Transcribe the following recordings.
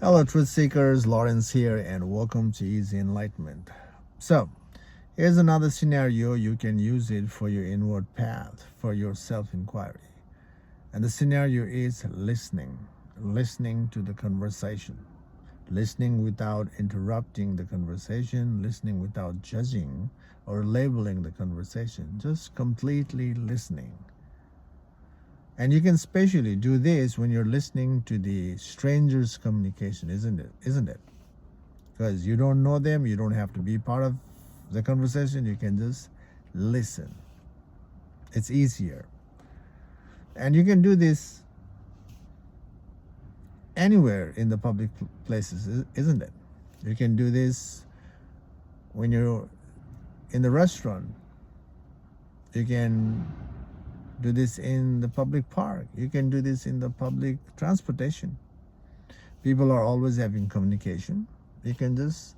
Hello, truth seekers. Lawrence here, and welcome to Easy Enlightenment. So, here's another scenario. You can use it for your inward path, for your self inquiry. And the scenario is listening to the conversation, listening without interrupting the conversation, listening without judging or labeling the conversation, just completely listening. And you can especially do this when you're listening to the stranger's communication, isn't it? Isn't it? Because you don't know them, you don't have to be part of the conversation, you can just listen. It's easier. And you can do this anywhere in the public places, isn't it? You can do this when you're in the restaurant. You can do this in the public park. You can do this in the public transportation. People are always having communication. You can just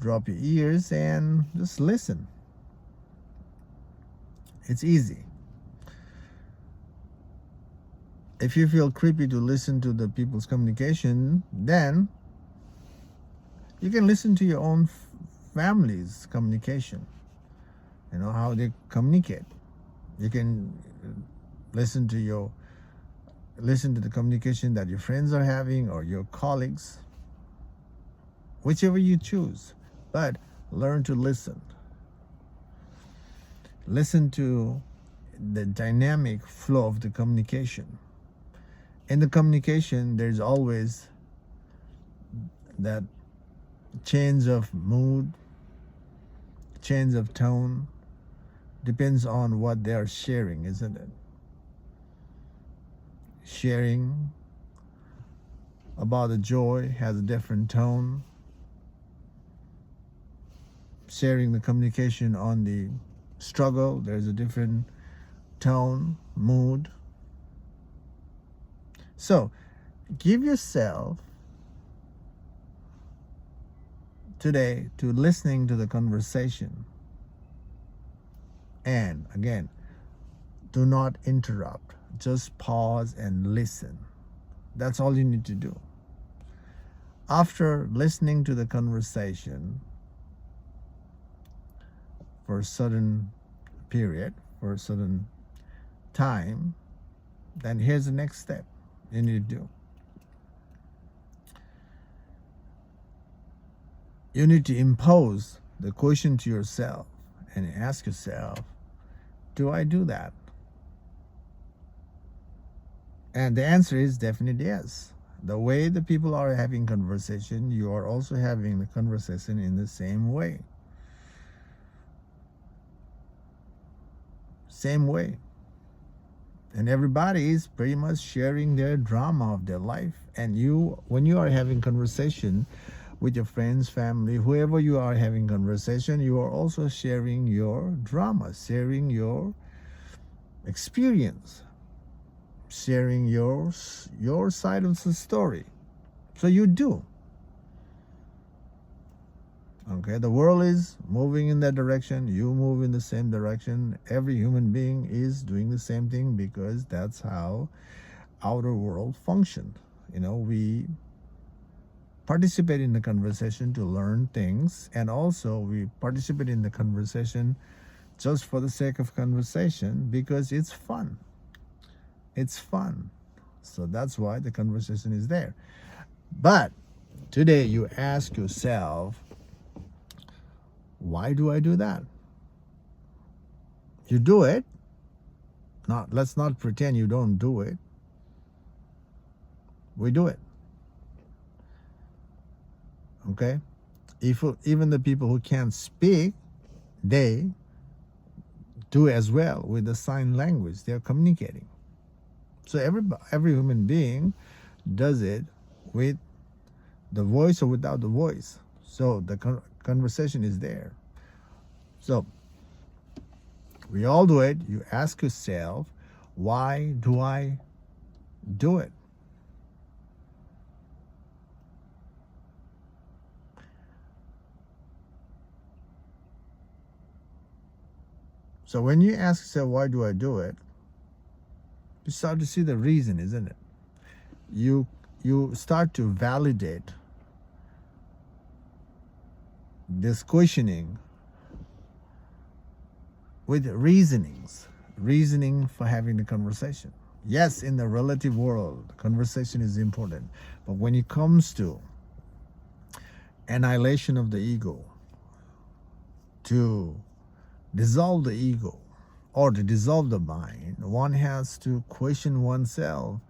drop your ears and just listen. It's easy. If you feel creepy to listen to the people's communication, then you can listen to your own family's communication. You know how they communicate. You can listen to the communication that your friends are having or your colleagues, whichever you choose. But learn to listen. Listen to the dynamic flow of the communication. In the communication, there's always that change of mood, change of tone, depends on what they are sharing, isn't it? Sharing about the joy has a different tone. Sharing the communication on the struggle, there's a different tone, mood. So, give yourself today to listening to the conversation. And again, do not interrupt. Just pause and listen. That's all you need to do. After listening to the conversation for a certain period, for a certain time, then here's the next step you need to do. You need to impose the question to yourself and ask yourself, do I do that? And the answer is definitely yes. The way the people are having conversation, you are also having the conversation in the same way. Same way. And everybody is pretty much sharing their drama of their life. And you, when you are having conversation with your friends, family, whoever you are having conversation, you are also sharing your drama, sharing your experience, sharing your side of the story. So you do. Okay, the world is moving in that direction. You move in the same direction. Every human being is doing the same thing because that's how outer world functions. You know, we participate in the conversation to learn things, and also we participate in the conversation just for the sake of conversation because it's fun. It's fun. So that's why the conversation is there. But today you ask yourself, why do I do that? You do it. Let's not pretend you don't do it. We do it. Okay? Even the people who can't speak, they do as well with the sign language. They're communicating. So every human being does it with the voice or without the voice. So the conversation is there. So we all do it. You ask yourself, why do I do it? So when you ask yourself, why do I do it? You start to see the reason, isn't it? You start to validate this questioning with reasoning for having the conversation. Yes, in the relative world, conversation is important. But when it comes to annihilation of the ego, to dissolve the ego, or to dissolve the mind, one has to question oneself,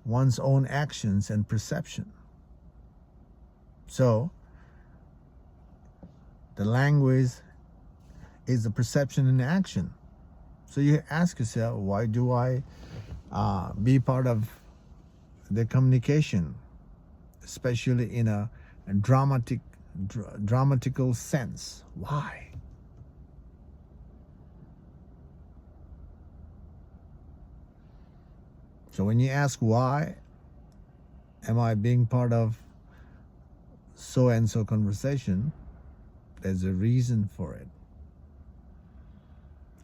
one's own actions and perception. So, the language is the perception and action. So you ask yourself, why do I be part of the communication, especially in a dramatical sense? Why? So when you ask why am I being part of so and so conversation, there's a reason for it.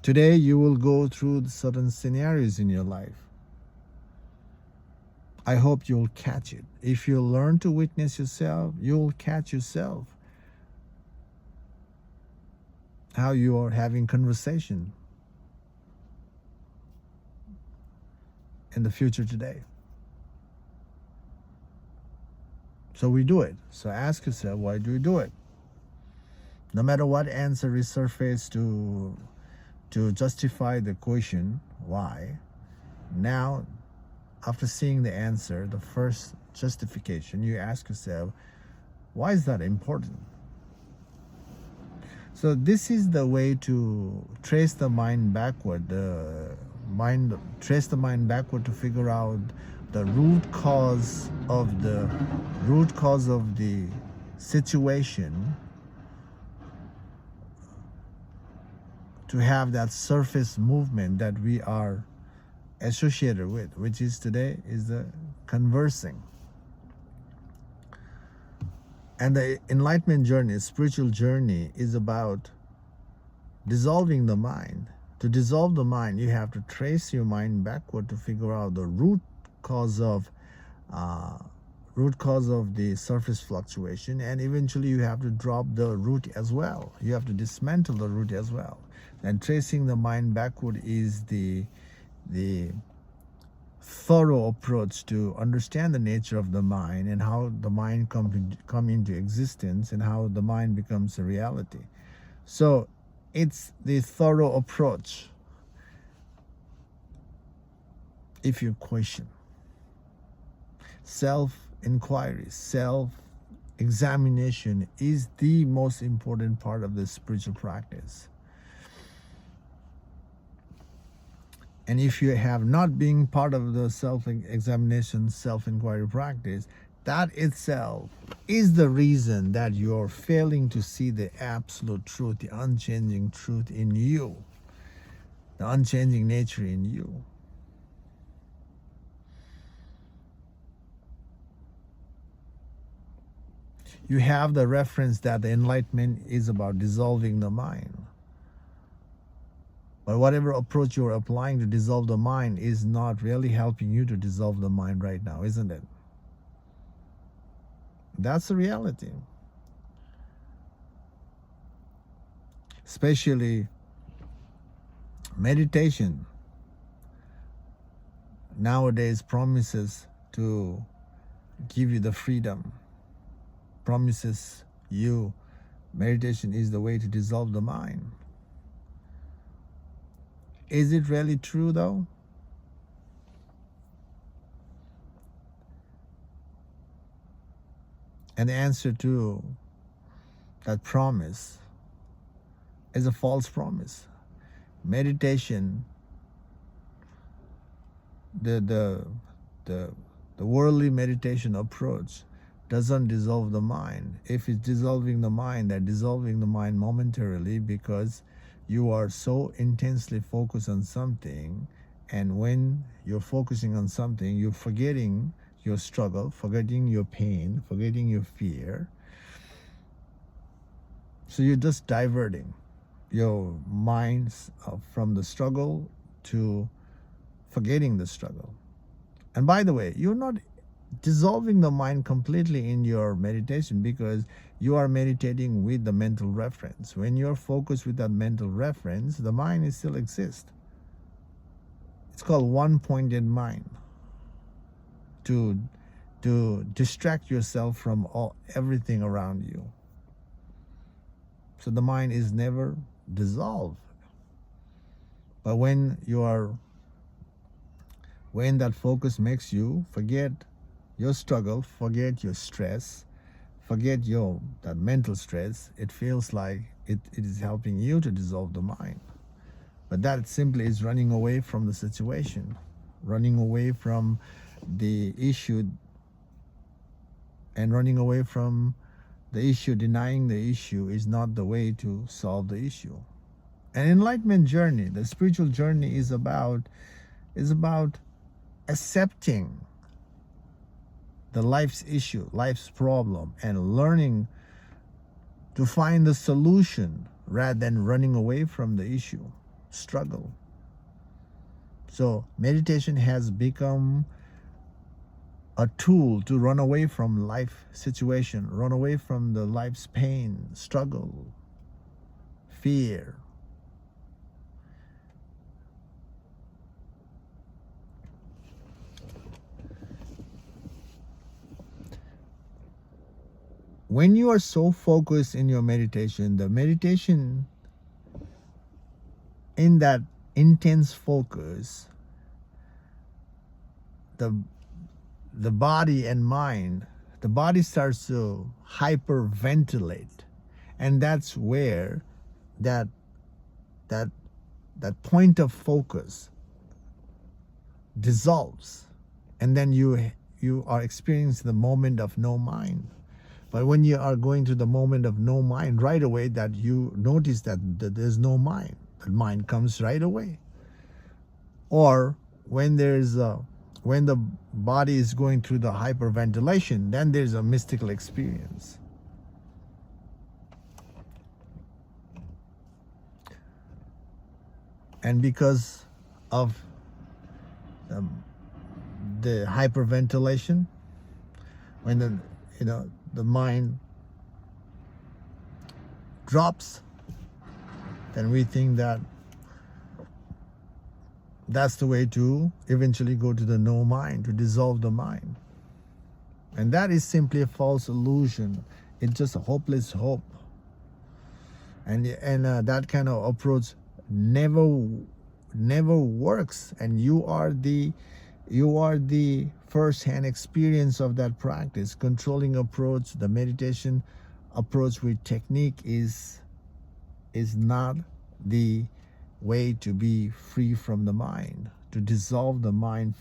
Today you will go through certain scenarios in your life. I hope you'll catch it. If you learn to witness yourself, you'll catch yourself how you are having conversation in the future today. So we do it. So ask yourself, why do we do it? No matter what answer resurface to justify the question, why, now after seeing the answer, the first justification, you ask yourself, why is that important? So this is the way to trace the mind backward, to figure out the root cause of the situation, to have that surface movement that we are associated with, which is today is the conversing. And the enlightenment journey, spiritual journey, is about dissolving the mind. To dissolve the mind, you have to trace your mind backward to figure out the root cause of the surface fluctuation, and eventually you have to drop the root as well. You have to dismantle the root as well. And tracing the mind backward is the thorough approach to understand the nature of the mind and how the mind come into existence and how the mind becomes a reality. So it's the thorough approach. If you question, self-inquiry, self-examination is the most important part of the spiritual practice. And if you have not been part of the self-examination, self-inquiry practice, that itself is the reason that you're failing to see the absolute truth, the unchanging truth in you, the unchanging nature in you. You have the reference that the enlightenment is about dissolving the mind. But whatever approach you're applying to dissolve the mind is not really helping you to dissolve the mind right now, isn't it? That's the reality. Especially meditation nowadays promises to give you the freedom, promises you meditation is the way to dissolve the mind. Is it really true though? And the answer to that promise is a false promise. Meditation, the worldly meditation approach doesn't dissolve the mind. If it's dissolving the mind, they're dissolving the mind momentarily because you are so intensely focused on something, and when you're focusing on something, you're forgetting your struggle, forgetting your pain, forgetting your fear. So you're just diverting your minds from the struggle to forgetting the struggle. And by the way, you're not dissolving the mind completely in your meditation, because you are meditating with the mental reference. When you're focused with that mental reference, the mind is still exists. It's called one-pointed mind. To distract yourself from everything around you. So the mind is never dissolved. But when that focus makes you forget your struggle, forget your stress, forget that mental stress, it feels like it is helping you to dissolve the mind. But that simply is running away from the situation, running away from the issue, and running away from the issue, denying the issue is not the way to solve the issue. An enlightenment journey, the spiritual journey, is about accepting the life's issue, life's problem, and learning to find the solution rather than running away from the issue, struggle. So meditation has become a tool to run away from life situation, run away from the life's pain, struggle, fear. When you are so focused in your meditation, the meditation, in that intense focus, the body and mind, the body starts to hyperventilate, and that's where that point of focus dissolves, and then you are experiencing the moment of no mind. But when you are going to the moment of no mind, right away that you notice that there's no mind, that mind comes right away. Or when when the body is going through the hyperventilation, then there's a mystical experience. And because of the hyperventilation, when the mind drops, then we think that that's the way to eventually go to the no mind, to dissolve the mind. And that is simply a false illusion. It's just a hopeless hope. And that kind of approach never works. And you are the first-hand experience of that practice. Controlling approach, the meditation approach with technique is not the way to be free from the mind, to dissolve the mind,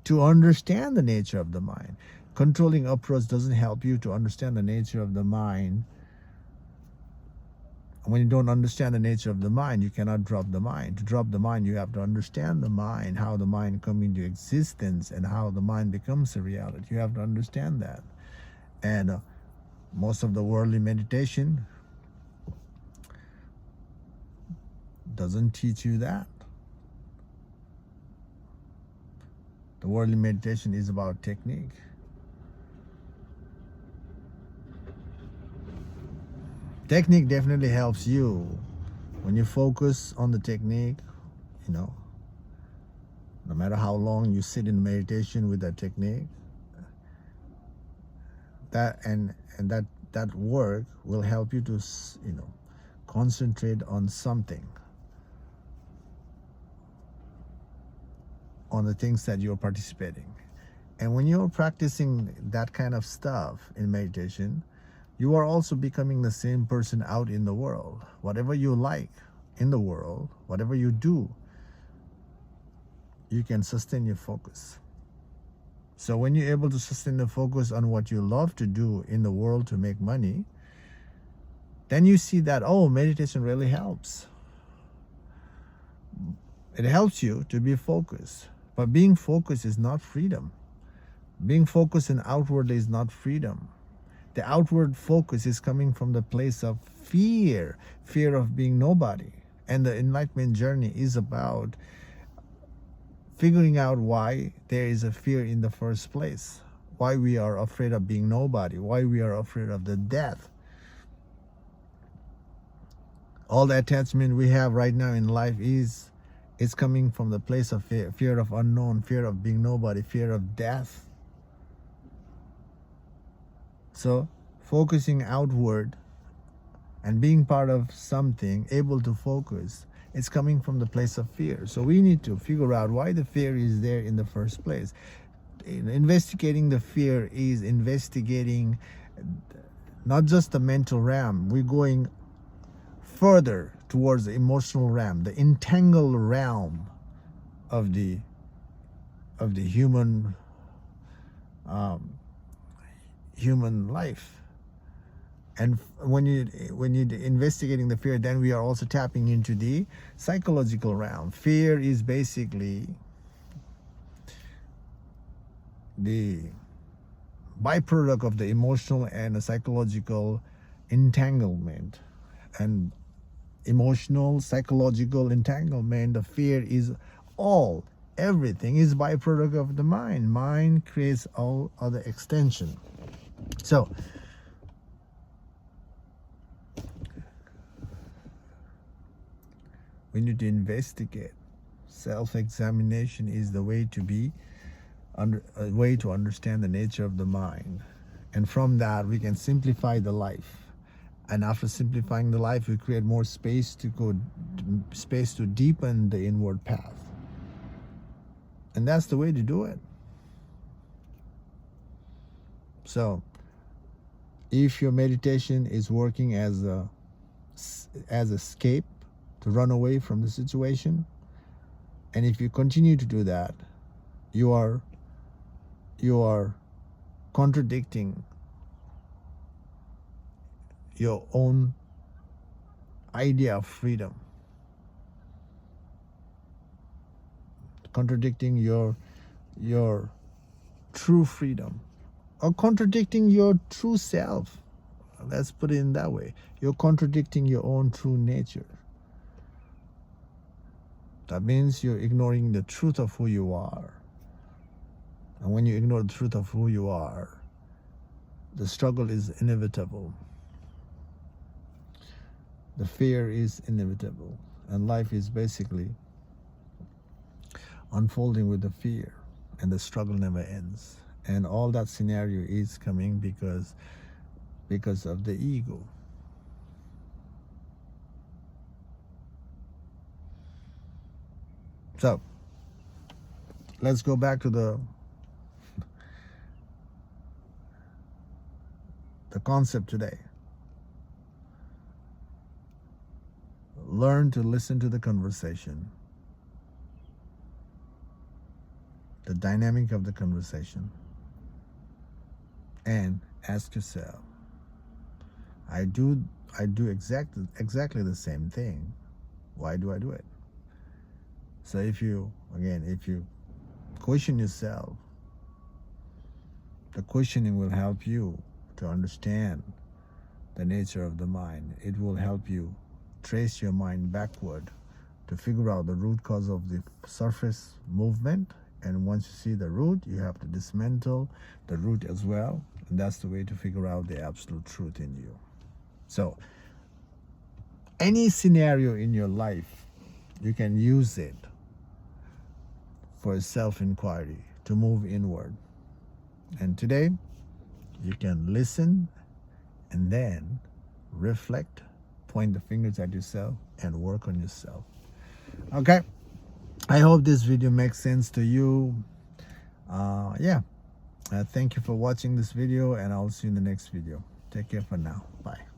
to understand the nature of the mind. Controlling approach doesn't help you to understand the nature of the mind. When you don't understand the nature of the mind, you cannot drop the mind. To drop the mind, you have to understand the mind, how the mind comes into existence, and how the mind becomes a reality. You have to understand that. And most of the worldly meditation doesn't teach you that. The worldly meditation is about technique. Technique definitely helps you when you focus on the technique, no matter how long you sit in meditation with that technique, that work will help you to concentrate on something, on the things that you're participating. And when you're practicing that kind of stuff in meditation, you are also becoming the same person out in the world. Whatever you like in the world, whatever you do, you can sustain your focus. So when you're able to sustain the focus on what you love to do in the world to make money, then you see that, meditation really helps. It helps you to be focused. But being focused is not freedom. Being focused and outwardly is not freedom. The outward focus is coming from the place of fear of being nobody. And the enlightenment journey is about figuring out why there is a fear in the first place, why we are afraid of being nobody, why we are afraid of the death. All the attachment we have right now in life is coming from the place of fear of unknown, fear of being nobody, fear of death. So focusing outward and being part of something, able to focus, it's coming from the place of fear. So we need to figure out why the fear is there in the first place. Investigating the fear is investigating not just the mental realm. We're going further towards the emotional realm, the entangled realm of the human human life. And when you're investigating the fear, then we are also tapping into the psychological realm. Fear is basically the byproduct of the emotional and the psychological entanglement. And emotional, psychological entanglement, the fear is everything is byproduct of the mind. Mind creates all other extension. So we need to investigate. Self-examination is the way to understand the nature of the mind, and from that we can simplify the life. And after simplifying the life, we create more space to deepen the inward path. And that's the way to do it. So if your meditation is working as escape to run away from the situation, and if you continue to do that, you are contradicting your own idea of freedom, contradicting your true freedom, or contradicting your true self. Let's put it in that way. You're contradicting your own true nature. That means you're ignoring the truth of who you are. And when you ignore the truth of who you are, the struggle is inevitable. The fear is inevitable. And life is basically unfolding with the fear. And the struggle never ends. And all that scenario is coming because of the ego. So let's go back to the concept today. Learn to listen to the conversation, the dynamic of the conversation, and ask yourself, I do exactly the same thing. Why do I do it? So if you question yourself, the questioning will help you to understand the nature of the mind. It will help you trace your mind backward to figure out the root cause of the surface movement. And once you see the root, you have to dismantle the root as well. And that's the way to figure out the absolute truth in you. So any scenario in your life, you can use it for self-inquiry to move inward. And today, you can listen and then reflect, point the fingers at yourself, and work on yourself. Okay, I hope this video makes sense to you. Thank you for watching this video, and I'll see you in the next video. Take care for now. Bye.